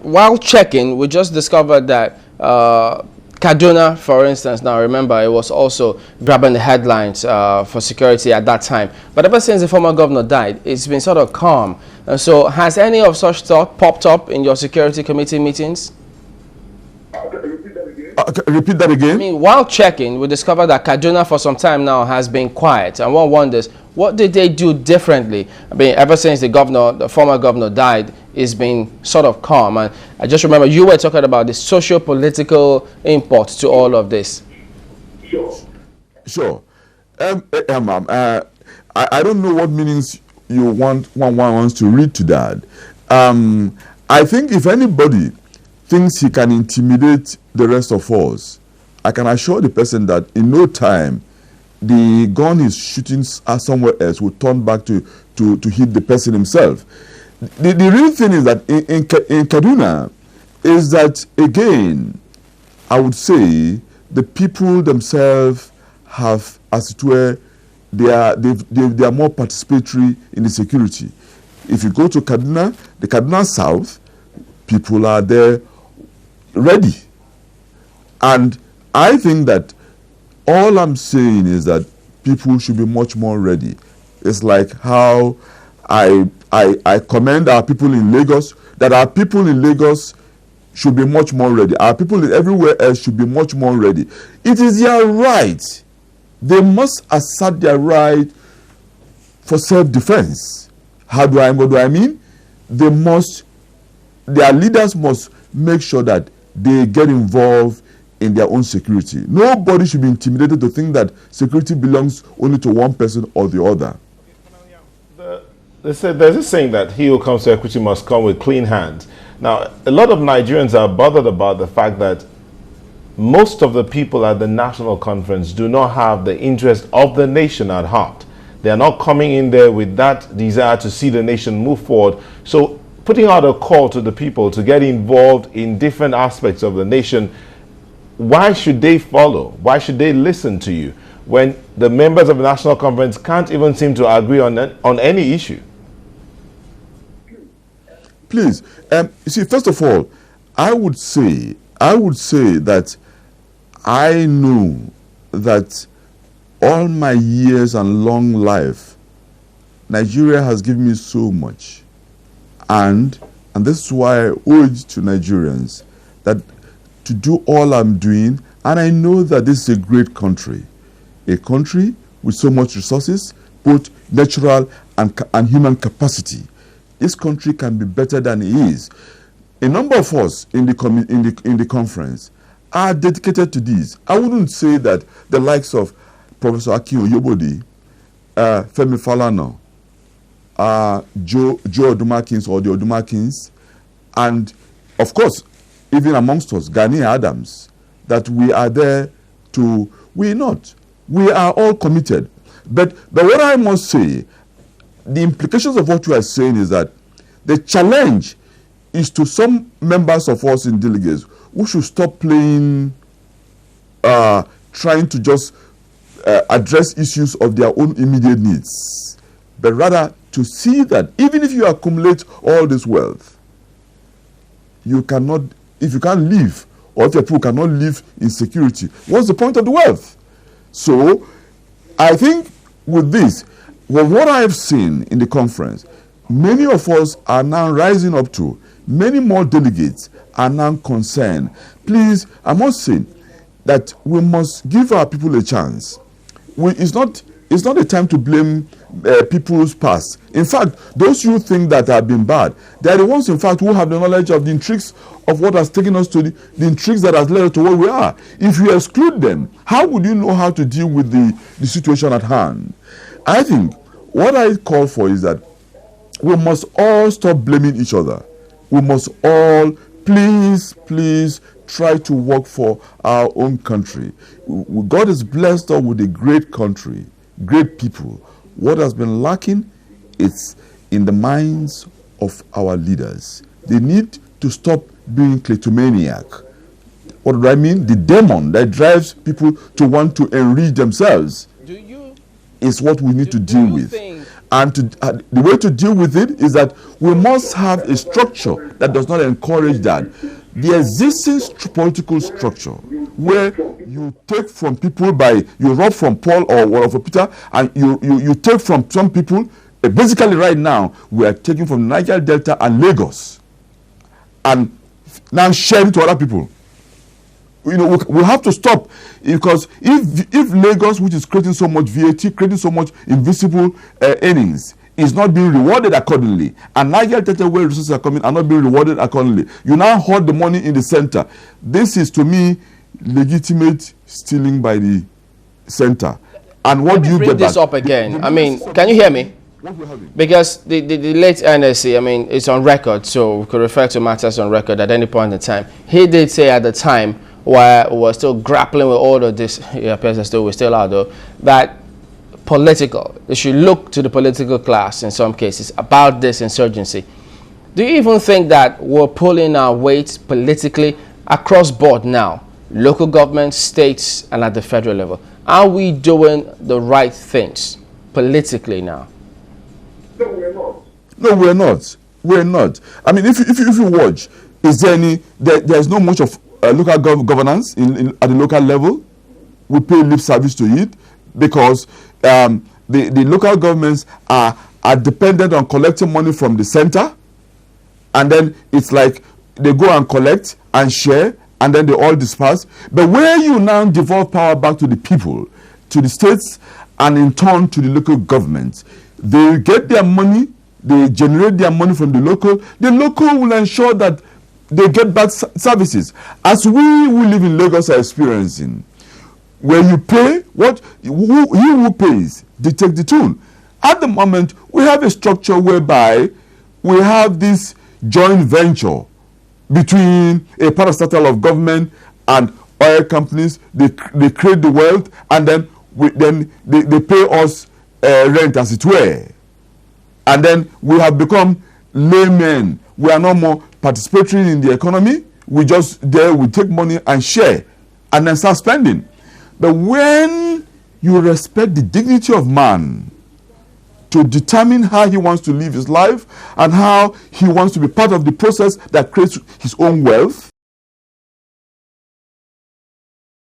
While checking, we just discovered that Kaduna, for instance, now remember, it was also grabbing the headlines for security at that time. But ever since the former governor died, it's been sort of calm. And so has any of such thought popped up in your security committee meetings? Repeat that again. I mean, while checking, we discovered that Kaduna for some time now has been quiet, and one wonders, what did they do differently? I mean, ever since the former governor died, it's been sort of calm. And I just remember you were talking about the socio-political import to all of this. Sure. I don't know what meanings you want one wants to read to that. I think if anybody thinks he can intimidate the rest of us, I can assure the person that in no time the gun he's shooting somewhere else will turn back to hit the person himself. The real thing is that in Kaduna is that, again, I would say the people themselves have, as it were, they are more participatory in the security. If you go to Kaduna, the Kaduna South, people are there ready. And I think that all I'm saying is that people should be much more ready. It's like how I commend our people in Lagos, that our people in Lagos should be much more ready. Our people everywhere else should be much more ready. It is their right. They must assert their right for self-defense. What do I mean? Their leaders must make sure that they get involved in their own security. Nobody should be intimidated to think that security belongs only to one person or the other. There's this saying that he who comes to equity must come with clean hands. Now, a lot of Nigerians are bothered about the fact that most of the people at the national conference do not have the interest of the nation at heart. They are not coming in there with that desire to see the nation move forward. So putting out a call to the people to get involved in different aspects of the nation, why should they follow? Why should they listen to you when the members of the national conference can't even seem to agree on any issue? Please, you see, first of all, I would say that I know that all my years and long life, Nigeria has given me so much. And this is why I urge to Nigerians that to do all I'm doing, and I know that this is a great country, a country with so much resources, both natural and human capacity. This country can be better than it is. A number of us in the conference are dedicated to this. I wouldn't say that the likes of Professor Akin Oyobode, Femi Falana, Joe Odumakins or the Odumakins, and of course, even amongst us, Gani Adams, that we are there to, we're not. We are all committed. But what I must say, the implications of what you are saying is that the challenge is to some members of us in delegates who should stop playing, trying to just address issues of their own immediate needs, but rather to see that even if you accumulate all this wealth, you cannot, if you can't live, or if your people cannot live in security, what's the point of the wealth? So I think with this, well, what I have seen in the conference, many of us are now rising up to, many more delegates are now concerned. Please, I must say that we must give our people a chance. It's not a time to blame people's past. In fact, those who think that have been bad, they are the ones, in fact, who have the knowledge of the intrigues of what has taken us to the intrigues that has led us to where we are. If you exclude them, how would you know how to deal with the situation at hand? I think what I call for is that we must all stop blaming each other. We must all, please try to work for our own country. God has blessed us with a great country, great people. What has been lacking is in the minds of our leaders. They need to stop being kleptomaniac. What do I mean? The demon that drives people to want to enrich themselves is what we need to deal with. And the way to deal with it is that we must have a structure that does not encourage that. The existing political structure where you take from people you rob from Paul or from Peter, and you take from some people. Basically right now, we are taking from Niger Delta and Lagos and now sharing to other people. We have to stop, because if Lagos, which is creating so much VAT, creating so much invisible earnings, is not being rewarded accordingly, and Niger Delta, where resources are coming, are not being rewarded accordingly, you now hold the money in the center. This is, to me, legitimate stealing by the center. And what do you get back? This up again. I mean, can you hear me? Because the late NSC, I mean, it's on record, so we could refer to matters on record at any point in time. He did say at the time, while we're still grappling with all of this, it appears as though we're still out though, that they should look to the political class in some cases about this insurgency. Do you even think that we're pulling our weight politically across board now, local government, states, and at the federal level? Are we doing the right things politically now? No, we're not. No, we're not. We're not. I mean, if you watch, is there any? There's not much of local governance at the local level. We pay lip service to it because the local governments are dependent on collecting money from the center, and then it's like they go and collect and share, and then they all disperse. But where you now devolve power back to the people, to the states, and in turn to the local governments, they get their money, they generate their money from the local will ensure that they get back services. As we who live in Lagos are experiencing, where you pay, he who pays dictates the tune. At the moment, we have a structure whereby we have this joint venture between a parastatal of government and oil companies. They create the wealth, and then they pay us rent, as it were. And then we have become laymen. We are no more participatory in the economy. We just we take money and share and then start spending. But when you respect the dignity of man to determine how he wants to live his life and how he wants to be part of the process that creates his own wealth,